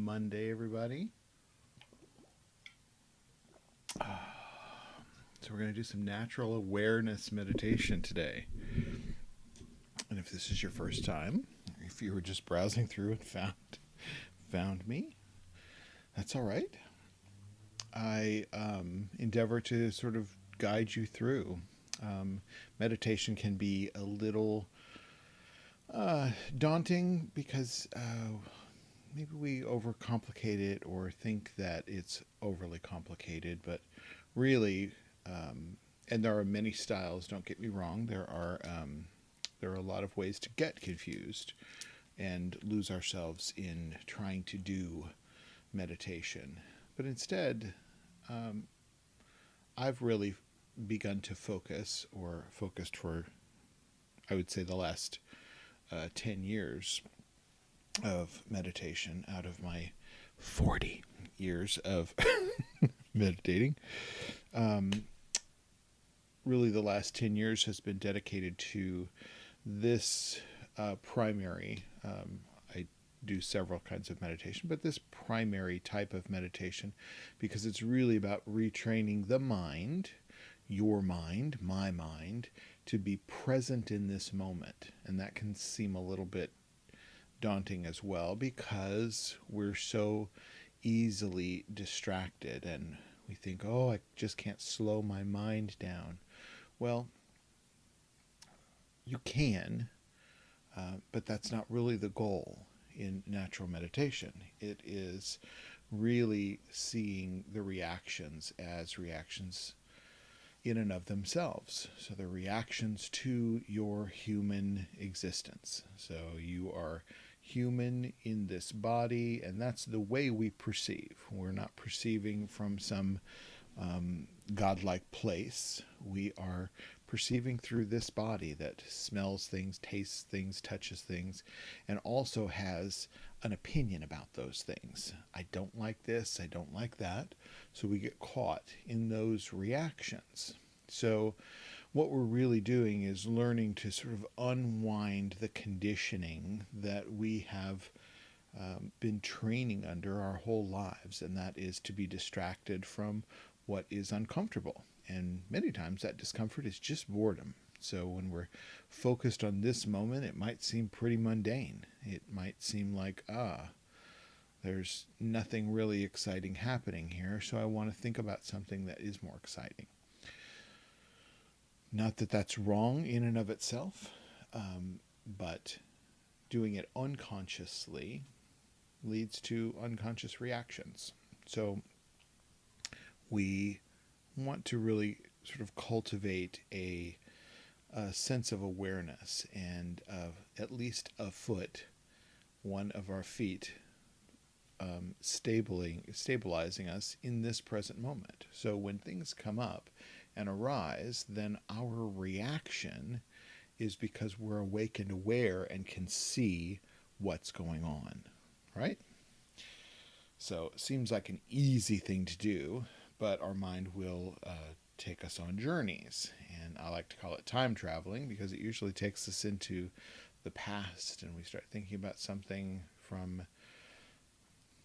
Monday, everybody. So we're going to do some natural awareness meditation today. And if this is your first time, if you were just browsing through and found me, that's all right. I endeavor to sort of guide you through. Meditation can be a little daunting because maybe we overcomplicate it or think that it's overly complicated, but really, and there are many styles. Don't get me wrong. There are a lot of ways to get confused and lose ourselves in trying to do meditation. But instead, I've really begun to focused for, I would say, the last 10 years of meditation out of my 40 years of meditating. Really, the last 10 years has been dedicated to this primary. I do several kinds of meditation, but this primary type of meditation, because it's really about retraining the mind, your mind, my mind, to be present in this moment. And that can seem a little bit daunting as well because we're so easily distracted and we think, oh, I just can't slow my mind down. Well, you can, but that's not really the goal in natural meditation. It is really seeing the reactions as reactions in and of themselves. So they're reactions to your human existence. So you are human in this body, and that's the way we perceive. We're not perceiving from some godlike place. We are perceiving through this body that smells things, tastes things, touches things, and also has an opinion about those things. I don't like this, I don't like that. So we get caught in those reactions. So what we're really doing is learning to sort of unwind the conditioning that we have been training under our whole lives, and that is to be distracted from what is uncomfortable. And many times that discomfort is just boredom. So when we're focused on this moment, it might seem pretty mundane. It might seem like, there's nothing really exciting happening here, so I want to think about something that is more exciting. Not that that's wrong in and of itself, but doing it unconsciously leads to unconscious reactions. So we want to really sort of cultivate a sense of awareness and of at least a foot, one of our feet, stabilizing us in this present moment. So when things come up and arise, then our reaction is because we're awake and aware and can see what's going on, right? So it seems like an easy thing to do, but our mind will take us on journeys. And I like to call it time traveling because it usually takes us into the past and we start thinking about something from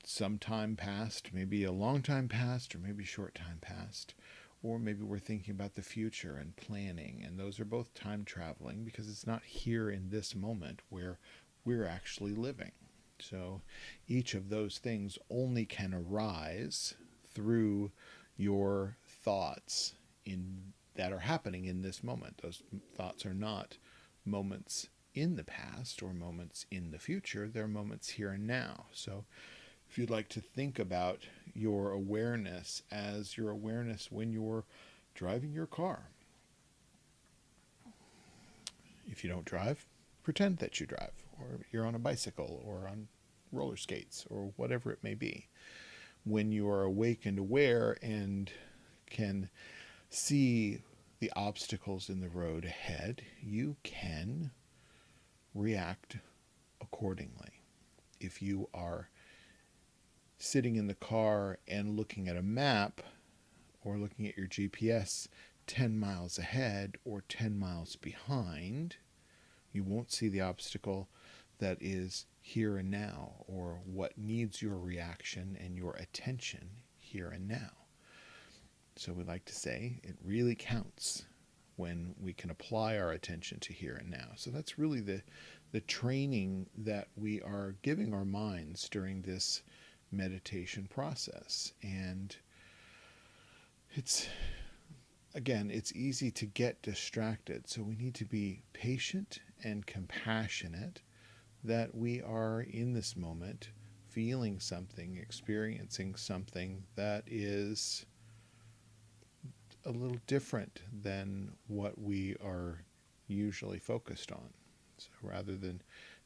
some time past, maybe a long time past, or maybe a short time past. Or maybe we're thinking about the future and planning, and those are both time traveling because it's not here in this moment where we're actually living. So each of those things only can arise through your thoughts that are happening in this moment. Those thoughts are not moments in the past or moments in the future. They're moments here and now. So if you'd like to think about your awareness as your awareness when you're driving your car. If you don't drive, pretend that you drive, or you're on a bicycle or on roller skates or whatever it may be. When you are awake and aware and can see the obstacles in the road ahead, you can react accordingly. If you are sitting in the car and looking at a map or looking at your GPS 10 miles ahead or 10 miles behind, you won't see the obstacle that is here and now, or what needs your reaction and your attention here and now. So we like to say it really counts when we can apply our attention to here and now. So that's really the training that we are giving our minds during this meditation process. And it's easy to get distracted. So we need to be patient and compassionate that we are in this moment feeling something, experiencing something that is a little different than what we are usually focused on. So rather than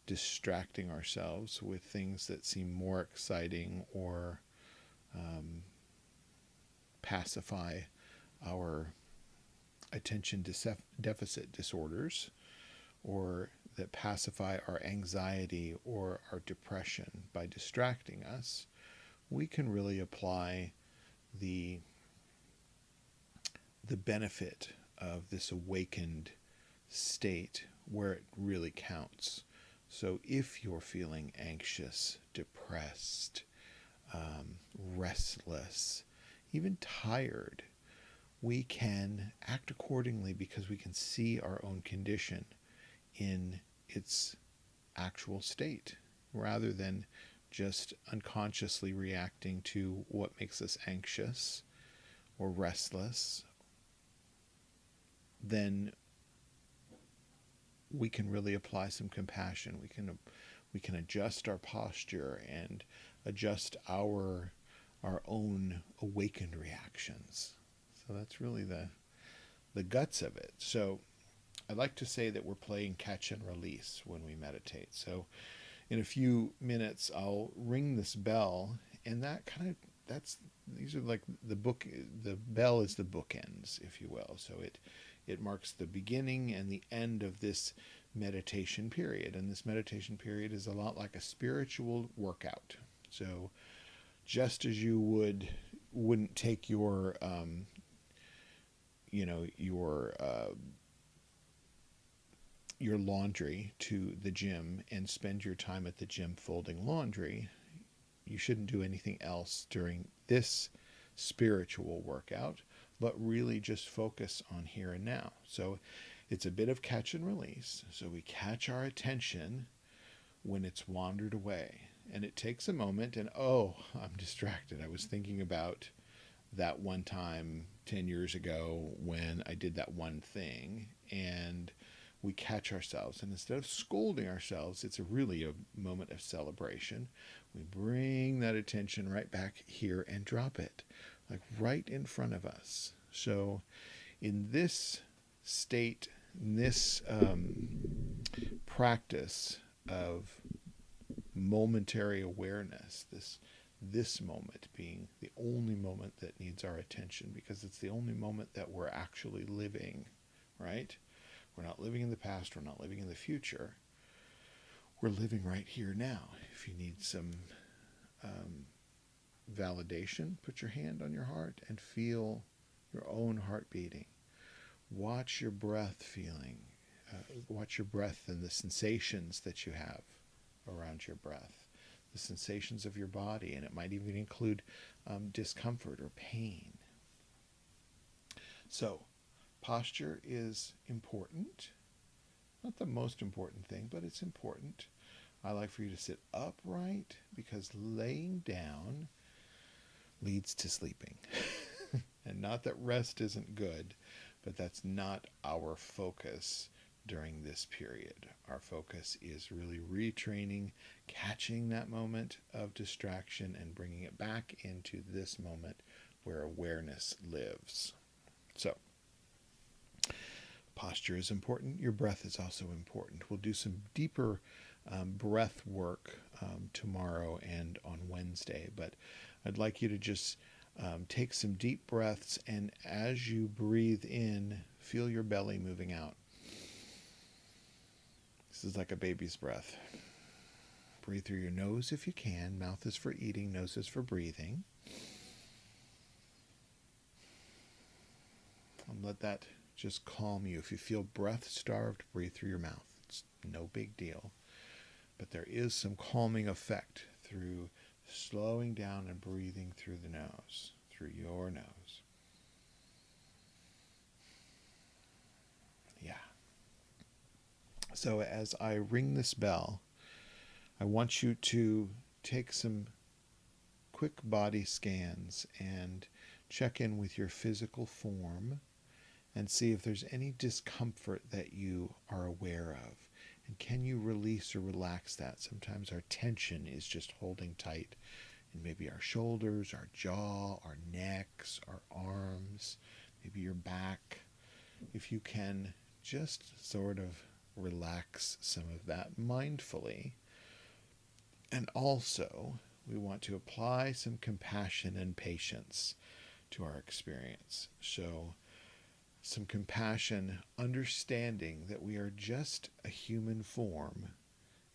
distracting ourselves with things that seem more exciting or pacify our attention deficit disorders, or that pacify our anxiety or our depression by distracting us, we can really apply the benefit of this awakened state where it really counts. So if you're feeling anxious, depressed, restless, even tired, we can act accordingly because we can see our own condition in its actual state rather than just unconsciously reacting to what makes us anxious or restless. Then we can really apply some compassion. We can adjust our posture and adjust our own awakened reactions. So that's really the guts of it. So I like to say that we're playing catch and release when we meditate. So in a few minutes I'll ring this bell, and these are like the bell is the bookends, if you will. So it marks the beginning and the end of this meditation period. And this meditation period is a lot like a spiritual workout. So just as you wouldn't take your laundry to the gym and spend your time at the gym folding laundry, you shouldn't do anything else during this spiritual workout, but really just focus on here and now. So it's a bit of catch and release. So we catch our attention when it's wandered away. And it takes a moment and, oh, I'm distracted. I was thinking about that one time 10 years ago when I did that one thing, and we catch ourselves. And instead of scolding ourselves, it's really a moment of celebration. We bring that attention right back here and drop it, like right in front of us. So in this state, in this practice of momentary awareness, this moment being the only moment that needs our attention, because it's the only moment that we're actually living, right? We're not living in the past, we're not living in the future. We're living right here now. If you need some validation, put your hand on your heart and feel your own heart beating. Watch your breath watch your breath and the sensations that you have around your breath, the sensations of your body, and it might even include discomfort or pain. So posture is important. Not the most important thing, but it's important. I like for you to sit upright because laying down leads to sleeping. And not that rest isn't good, but that's not our focus during this period. Our focus is really retraining, catching that moment of distraction and bringing it back into this moment where awareness lives. So posture is important. Your breath is also important. We'll do some deeper breath work tomorrow and on Wednesday, but I'd like you to just take some deep breaths, and as you breathe in, feel your belly moving out. This is like a baby's breath. Breathe through your nose if you can. Mouth is for eating, nose is for breathing. And let that just calm you. If you feel breath starved, breathe through your mouth. It's no big deal. But there is some calming effect through slowing down and breathing through the nose, through your nose. Yeah. So as I ring this bell, I want you to take some quick body scans and check in with your physical form and see if there's any discomfort that you are aware of. And can you release or relax that? Sometimes our tension is just holding tight in maybe our shoulders, our jaw, our necks, our arms, maybe your back. If you can just sort of relax some of that mindfully. And also, we want to apply some compassion and patience to our experience. So, some compassion, understanding that we are just a human form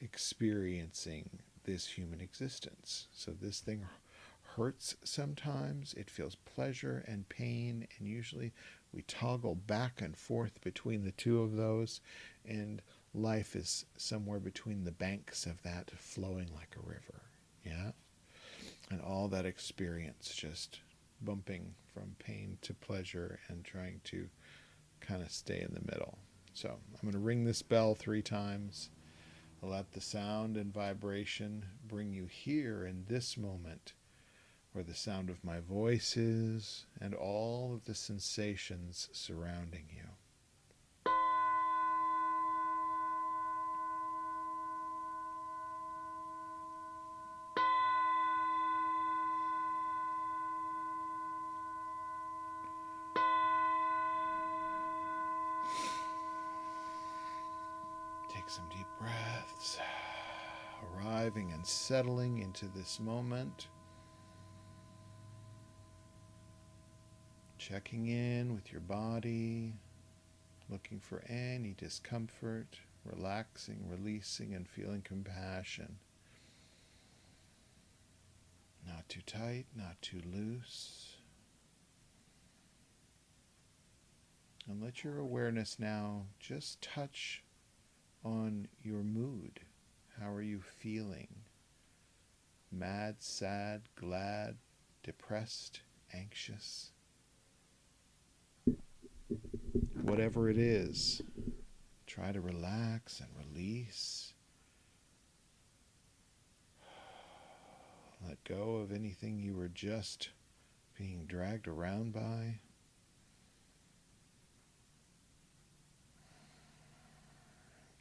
experiencing this human existence. So this thing hurts sometimes, it feels pleasure and pain, and usually we toggle back and forth between the two of those, and life is somewhere between the banks of that, flowing like a river. Yeah? And all that experience just bumping from pain to pleasure and trying to kind of stay in the middle. So I'm going to ring this bell 3 times. Let the sound and vibration bring you here in this moment where the sound of my voice is and all of the sensations surrounding you. Take some deep breaths, arriving and settling into this moment. Checking in with your body, looking for any discomfort, relaxing, releasing, and feeling compassion. Not too tight, not too loose. And let your awareness now just touch on your mood. How are you feeling? Mad, sad, glad, depressed, anxious? Whatever it is, try to relax and release. Let go of anything you were just being dragged around by.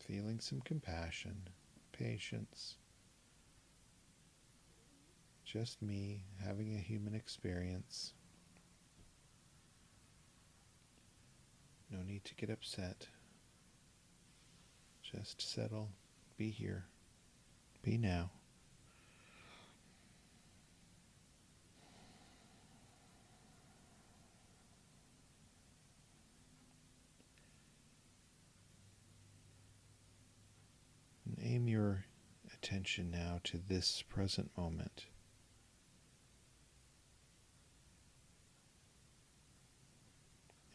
Feeling some compassion, patience. Just me having a human experience. No need to get upset. Just settle, be here, be now. And aim your attention now to this present moment.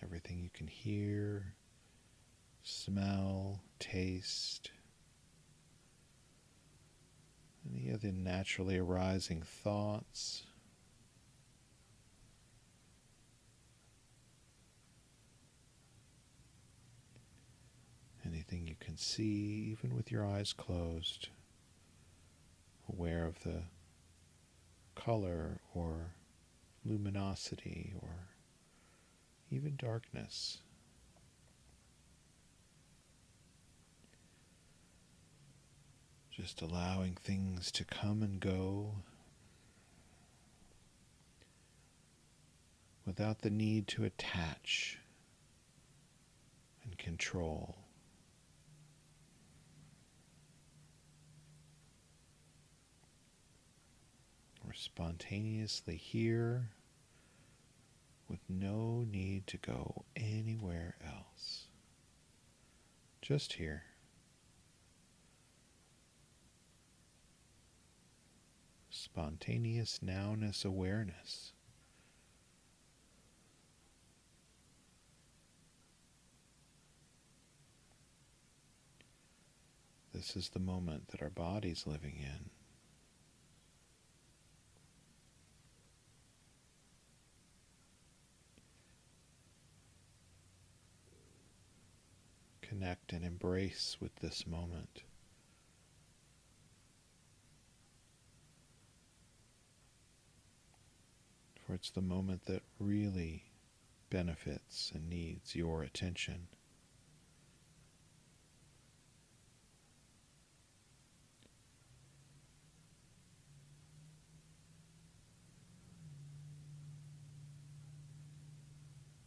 Everything you can hear, smell, taste, any other naturally arising thoughts. Anything you can see, even with your eyes closed, aware of the color or luminosity or even darkness. Just allowing things to come and go without the need to attach and control. We're spontaneously here with no need to go anywhere else. Just here. Spontaneous nowness awareness. The this is the moment that our body's living in. Connect and embrace with this moment. For it's the moment that really benefits and needs your attention.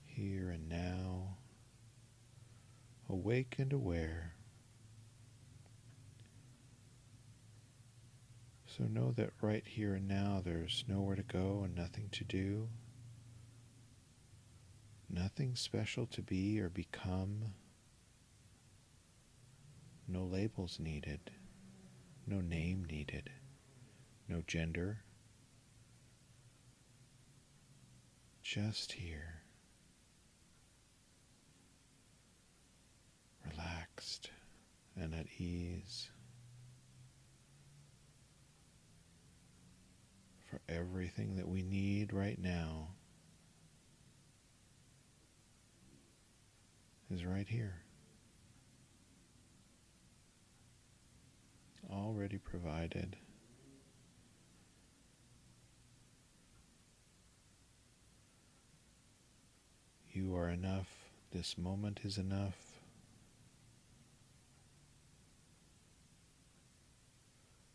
Here and now, awake and aware. So know that right here and now there's nowhere to go and nothing to do, nothing special to be or become, no labels needed, no name needed, no gender, just here, relaxed and at ease. For everything that we need right now is right here, already provided. You are enough. This moment is enough.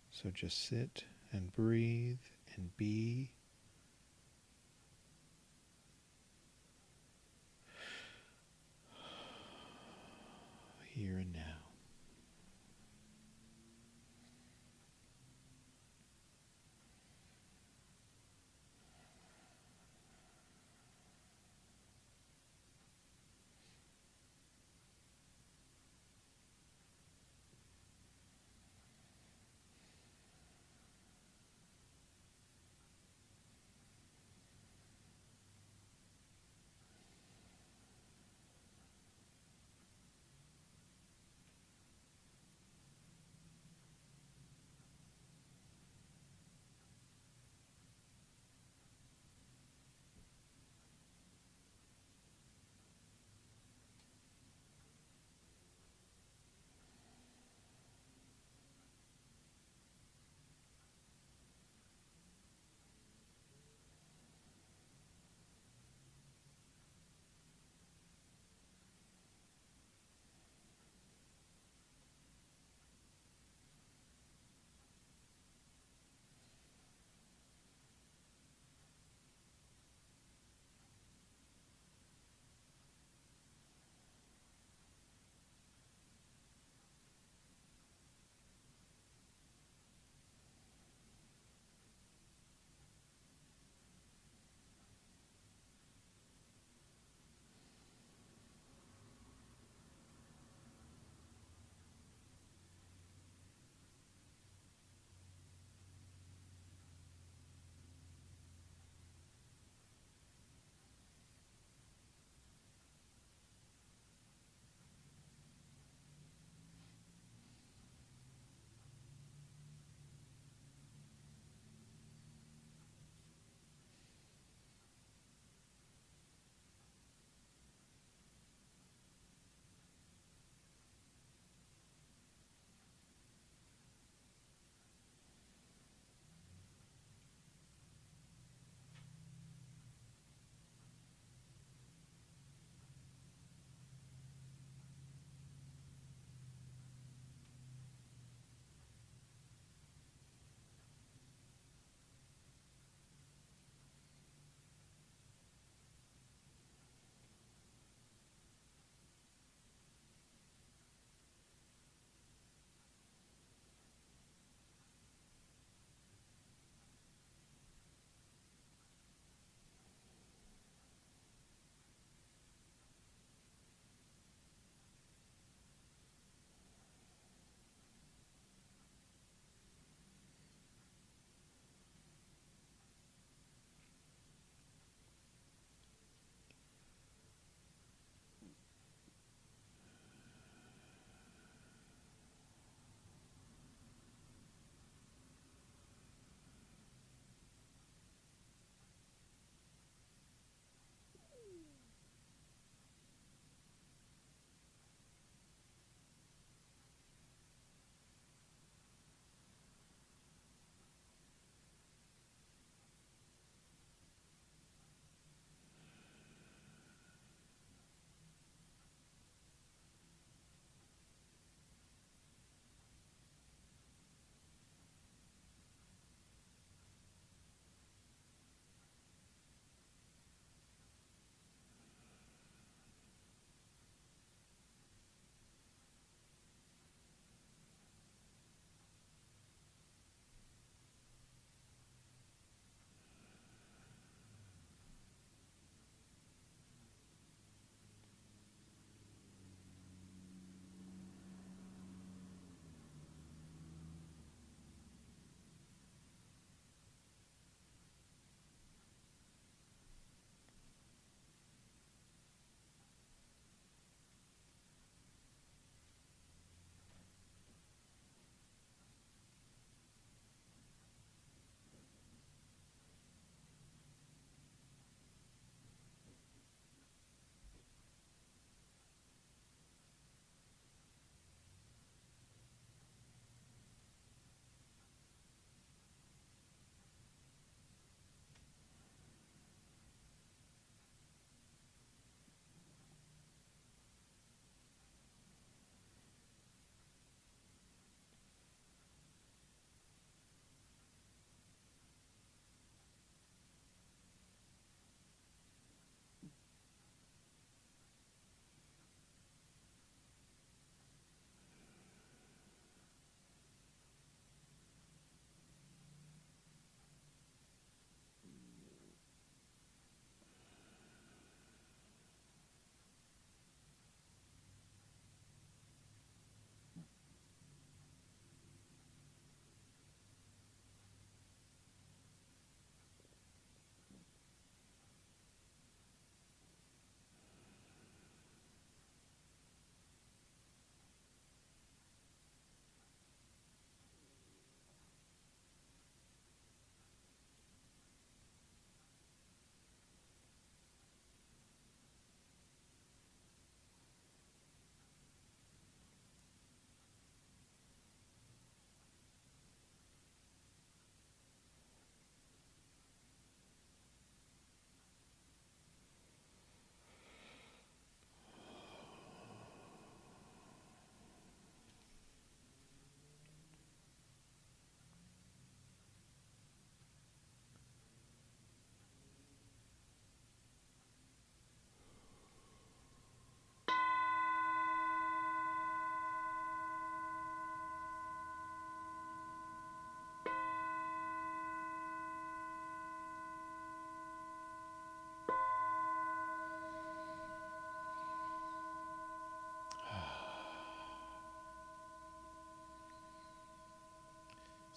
So just sit and breathe and be. Here and now.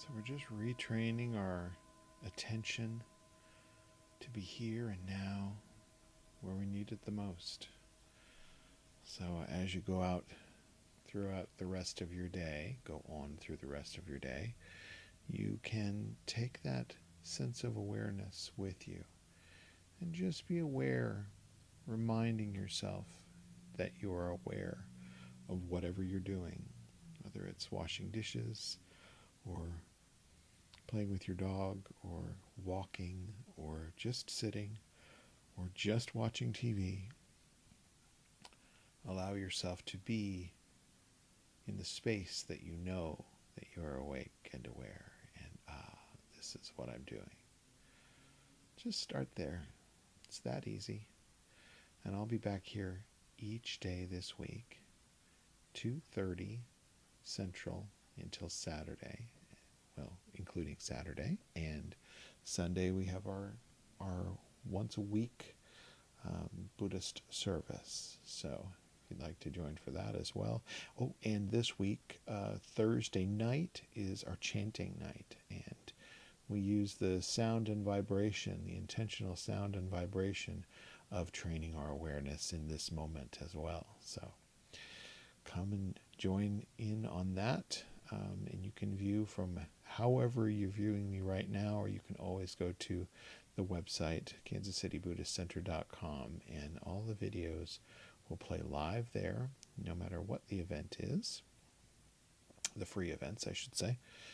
So we're just retraining our attention to be here and now where we need it the most. So as you go out throughout the rest of your day, go on through the rest of your day, you can take that sense of awareness with you and just be aware, reminding yourself that you are aware of whatever you're doing, whether it's washing dishes or playing with your dog or walking or just sitting or just watching TV. Allow yourself to be in the space that you know that you are awake and aware, and this is what I'm doing. Just start there. It's that easy. And I'll be back here each day this week, 2:30 Central until Saturday. Well, including Saturday. And Sunday we have our once a week Buddhist service. So if you'd like to join for that as well. Oh, and this week, Thursday night is our chanting night. And we use the sound and vibration, the intentional sound and vibration of training our awareness in this moment as well. So come and join in on that. And you can view from however you're viewing me right now, or you can always go to the website, kansascitybuddhistcenter.com, and all the videos will play live there, no matter what the event is. The free events, I should say.